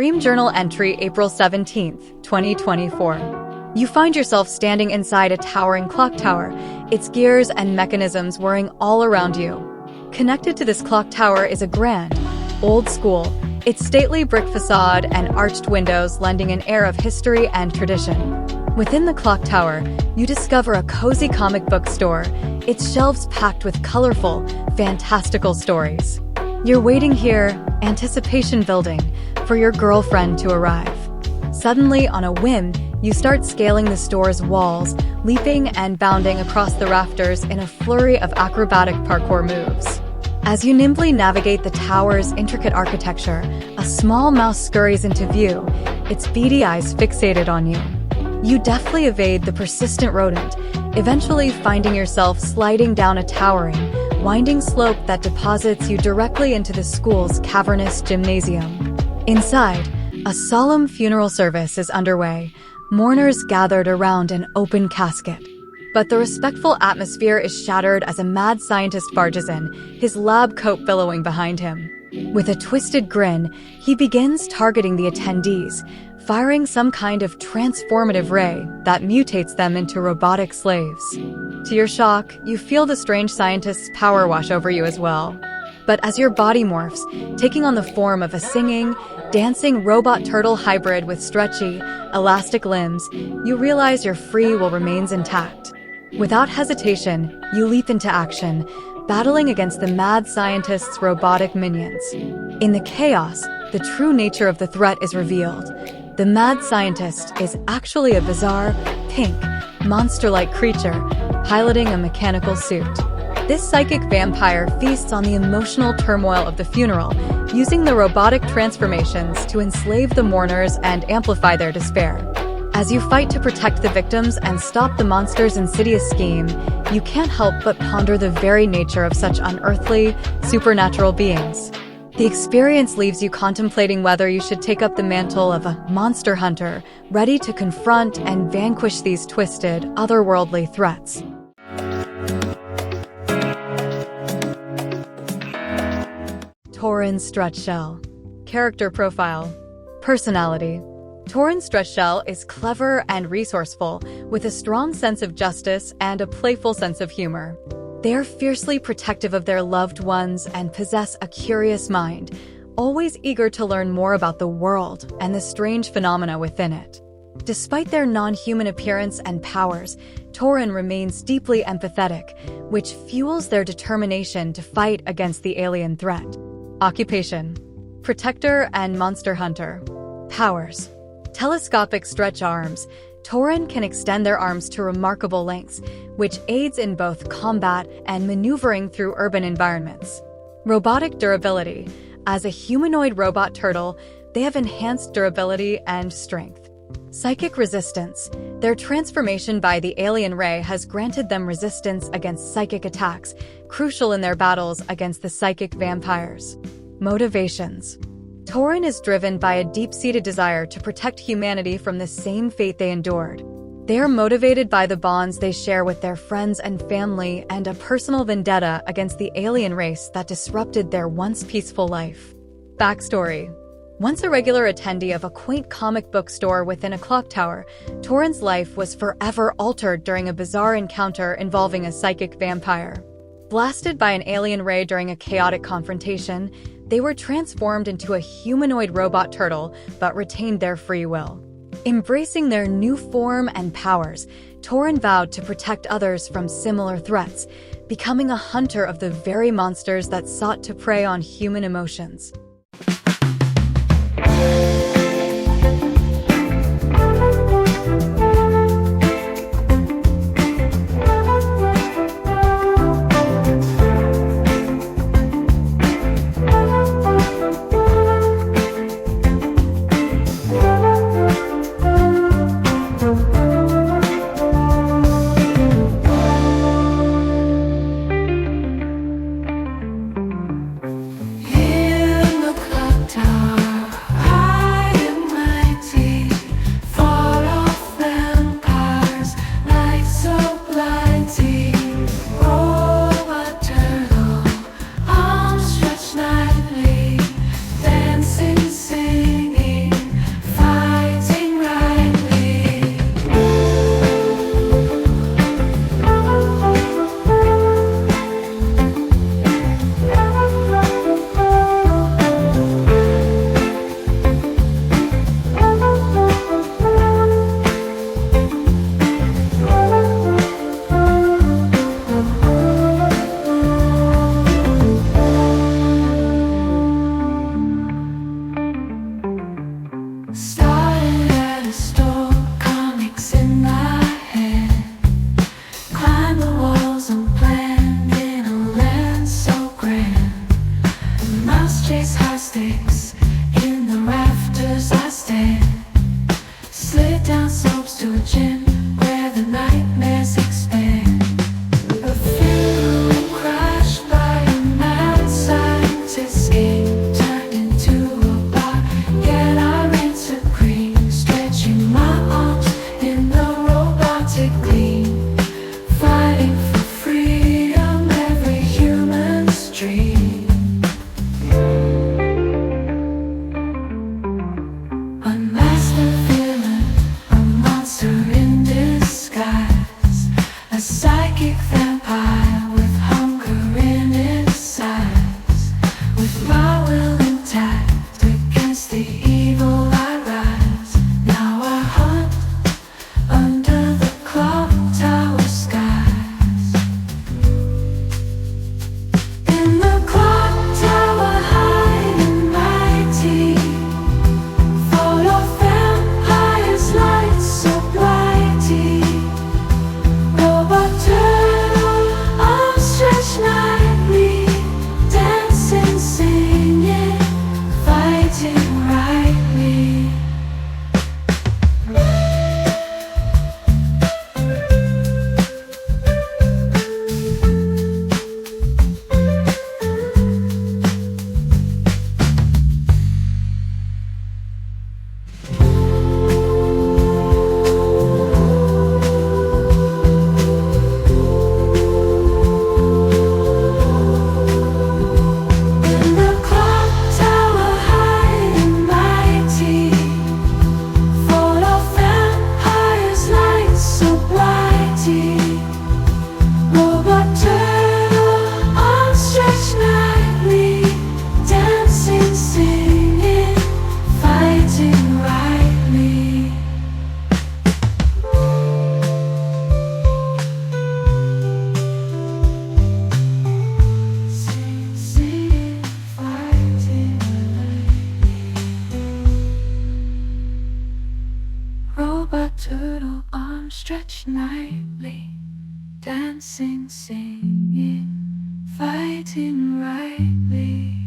Dream Journal entry, April 17th, 2024. You find yourself standing inside a towering clock tower, its gears and mechanisms whirring all around you. Connected to this clock tower is a grand, old school, its stately brick facade and arched windows lending an air of history and tradition. Within the clock tower, you discover a cozy comic book store, its shelves packed with colorful, fantastical stories. You're waiting here, anticipation building, for your girlfriend to arrive. Suddenly, on a whim, you start scaling the store's walls, leaping and bounding across the rafters in a flurry of acrobatic parkour moves. As you nimbly navigate the tower's intricate architecture, a small mouse scurries into view, its beady eyes fixated on you. You deftly evade the persistent rodent, eventually finding yourself sliding down a towering, winding slope that deposits you directly into the school's cavernous gymnasium. Inside, a solemn funeral service is underway, mourners gathered around an open casket. But the respectful atmosphere is shattered as a mad scientist barges in, his lab coat billowing behind him. With a twisted grin, he begins targeting the attendees, firing some kind of transformative ray that mutates them into robotic slaves. To your shock, you feel the strange scientist's power wash over you as well. But as your body morphs, taking on the form of a singing, dancing robot turtle hybrid with stretchy, elastic limbs, you realize your free will remains intact. Without hesitation, you leap into action, battling against the mad scientist's robotic minions. In the chaos, the true nature of the threat is revealed. The mad scientist is actually a bizarre, pink, monster-like creature, piloting a mechanical suit. This psychic vampire feasts on the emotional turmoil of the funeral, using the robotic transformations to enslave the mourners and amplify their despair. As you fight to protect the victims and stop the monster's insidious scheme, you can't help but ponder the very nature of such unearthly, supernatural beings. The experience leaves you contemplating whether you should take up the mantle of a monster hunter, ready to confront and vanquish these twisted, otherworldly threats. Tauren Stretchshell. Character profile. Personality. Tauren Stretchshell is clever and resourceful, with a strong sense of justice and a playful sense of humor. They are fiercely protective of their loved ones and possess a curious mind, always eager to learn more about the world and the strange phenomena within it. Despite their non-human appearance and powers, Tauren remains deeply empathetic, which fuels their determination to fight against the alien threat. Occupation: protector and monster hunter. Powers: telescopic stretch arms. Tauren can extend their arms to remarkable lengths, which aids in both combat and maneuvering through urban environments. Robotic durability. As a humanoid robot turtle, they have enhanced durability and strength. Psychic resistance. Their transformation by the alien ray has granted them resistance against psychic attacks, crucial in their battles against the psychic vampires. Motivations. Tauren is driven by a deep-seated desire to protect humanity from the same fate they endured. They are motivated by the bonds they share with their friends and family and a personal vendetta against the alien race that disrupted their once peaceful life. Backstory. Once a regular attendee of a quaint comic book store within a clock tower, Tauren's life was forever altered during a bizarre encounter involving a psychic vampire. Blasted by an alien ray during a chaotic confrontation, they were transformed into a humanoid robot turtle, but retained their free will. Embracing their new form and powers, Tauren vowed to protect others from similar threats, becoming a hunter of the very monsters that sought to prey on human emotions. In the clock tower, turtle arms stretched nightly, dancing, singing, fighting rightly.